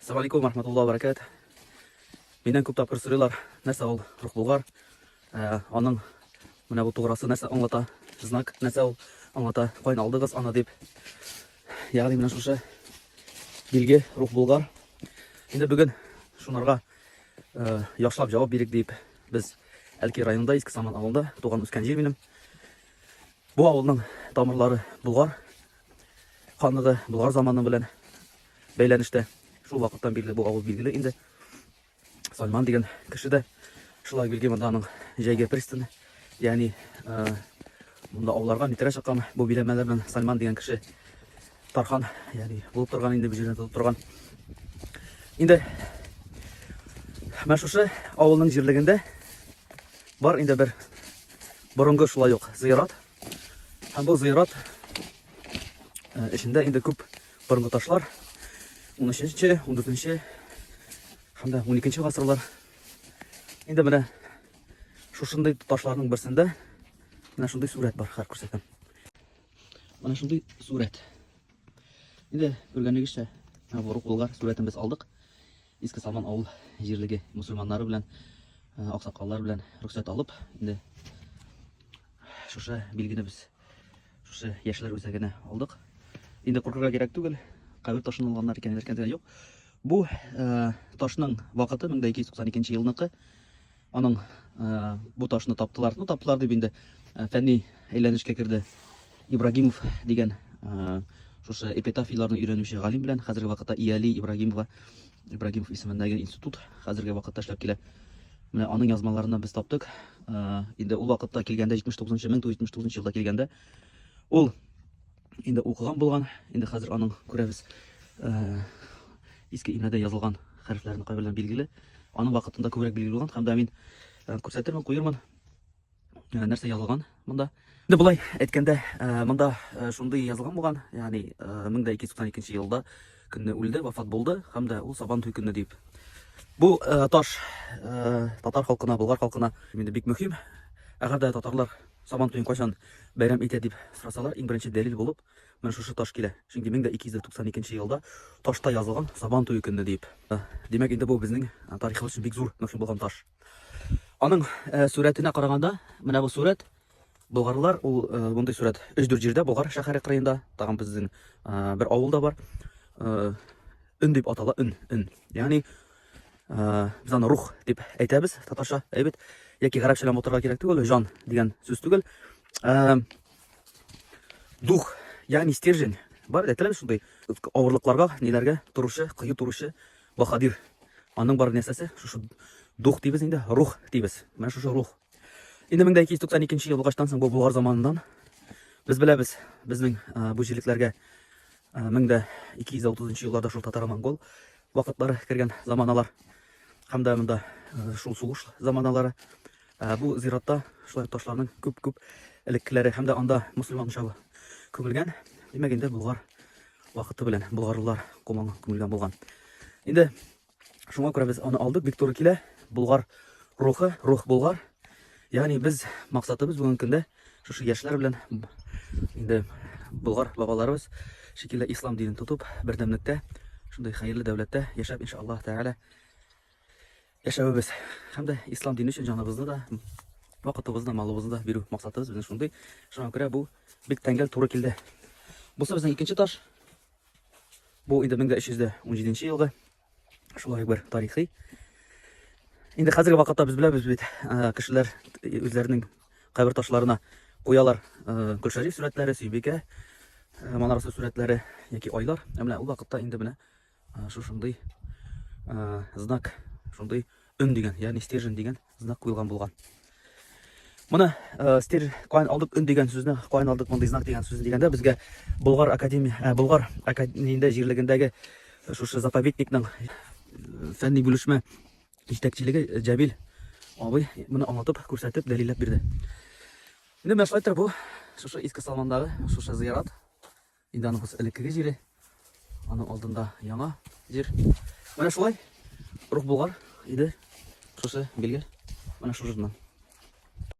Assalamu alaikum warahmatullahi wabarakatuh. Менен көп тапкыр сұрайлар, нәрсе ол рух булгар. Аның менә бу туграсы нәрсе аңлата, знак нәрсе ул аңлата, кайын алдыгыз аны дип. Ягъни менә шушы билге рух булгар. Инде бүген шунарга яхшылап җавап бирик дип без Әлки районында Иске Саман авылында туган үскән җир минем. Бу авылның тамырлары булгар. Ханлыгы булгар заманы белән бәйләнештә. Шул вакыттан бирле бу авыл билгеле инде. Сальман деген кеше дә шулай билге монда аның җәйге пристане. Ягъни монда авылларга нитерә чыккан бу биләмәләр белән Сальман деген кеше Тархан, ягъни булып торган инде бу җирдә тотып торган. Инде менә шушы авылның җирлегендә бар инде бер борынгы шулай ук зыярат. Һәм бу зыярат эчендә инде күп борынгы ташлар 13-нче, 14-нче һәм дә 12-нче гасырлар. Инде менә шушындый ташларның берсендә менә шундый сурәт бар, хәр күрсәтәм. Менә шундый сурәт. Инде күргәнегезчә, бу рух булгар сурәтен без алдык. Иске Саман авыл җирлеге мусульманнары белән, аксакаллар белән рөхсәт алып, инде шушы билгене без шушы яшьләр үзәгенә алдык. Инде куркырга кирәк түгел. Кабер ташын алганнар икән, дигән юк. Бу ташның вакыты 1292 елныкы. Аның бу ташны таптылар. Ну таптылар дип инде фәнни әйләнешкә керде. Ибрагимов дигән шушы эпитафияларны өйрәнүче галим белән хәзерге вакытта Ияли Ибрагимов исемендәге институт хәзерге вакытта эшләп килә. Менә аның язмаларына без таптык. Инде ул вакытта килгәндә 1979 елда килгәндә ул инде укыган булган. Инде хәзер аның күрәбез иске имәдә язылган хәрефләрне кайберләр билгеле. Аның вакытында күбрәк билгеле булган һәм дә мин күрсәтермен, куермын нәрсә язылган монда. Инде булай әйткәндә, монда шундый язылган булган, ягъни 1292 елда көнне үлде, вафат булды һәм дә ул Сабан туй көнне дип. Бу таш татар халкына, болгар халкына инде бик мөһим. Әгәр дә татарлар Сабан туен кайчан бәйрәм итә дип сорасалар, иң беренче дәлил булып менә шушы таш килә. Чөнки 1292 елда ташта язылган Сабан туе көнне дип. Димәк, инде бу безнең тарихыбыз өчен бик зур мөһим булган таш. Аның сурәтенә караганда, менә бу сурәт болгарлар, ул мондай сурәт 3-4 җирдә, Болгар шәһәре кырыенда, тагын безнең бер авылда бар. Өн дип атала, өн. Ягъни без аны рух дип әйтәбез, татарча әйбет. Яки гарәпчә моторга кирәк түгел, жан дигән сүз түгел. Дух, ягъни стержень бар, әйтәләр шундый авырлыкларга, ниләргә туручы, кыю туручы баһадир. Аның бар нәрсәсе шушы дух дибез инде, рух дибез. Менә шушы рух. Инде 1292 ел булгачлан соң бу Болгар заманыннан без беләбез, безнең бу җирлекләргә 1230 елларда шул татар-монгол вакытлары кергән заманалар һәм дә монда шул сугыш заманалары. Бу зиратта шулай ташларның күп элеккеләре һәм дә анда мусульман шавы күмелгән. Димәк, инде Болгар вакыты белән болгарлар күмелгән булган. Инде шуңа күрә без аны алдык, бик туры килә. Болгар рухы, рух Болгар. Ягъни без максатыбыз бүгенге көндә шушы яшьләр белән инде Болгар бабаларыбыз шикелле ислам динен тотып, бердәмлектә, шундый хәерле дәүләттә яшәп, иншаллаһ тәгалә яшәвебез. Һәм дә ислам дине өчен җаныбызны да, вакытыбызны, малыбызны да бирү максатыбыз безнең шундый. Шуңа күрә бу бик тәңгәл туры килде. Бусы безнең икенче таш. Бу инде 1317 елгы. Шулай бер тарихи. Инде хәзерге вакытта без беләбез бит, кешеләр үзләренең кабер ташларына куялар Гөлшариф сүрәтләре, Сөйбикә манарасы сүрәтләре яки айлар. Менә ул вакытта инде менә шушындый знак, шундый өн дигән, ягъни стержень дигән знак куелган булган. Моны стержень кайын алдык, өн дигән сүзне, кайын алдык мондый знак дигән сүзне дигәндә безгә Болгар академиясендә җирлегендәге шушы заповедникның фәнни бүлешмә җитәкчелеге Җәбил абый моны аңлатып, күрсәтеп, дәлилләп бирде. Инде менә шулай бу шушы Иске Самандагы шушы зыярат. Инде аның элеккеге җире, аның алдында яңа җир. Менә шулай рух Болгар иде шушы билге. Менә шушыннан.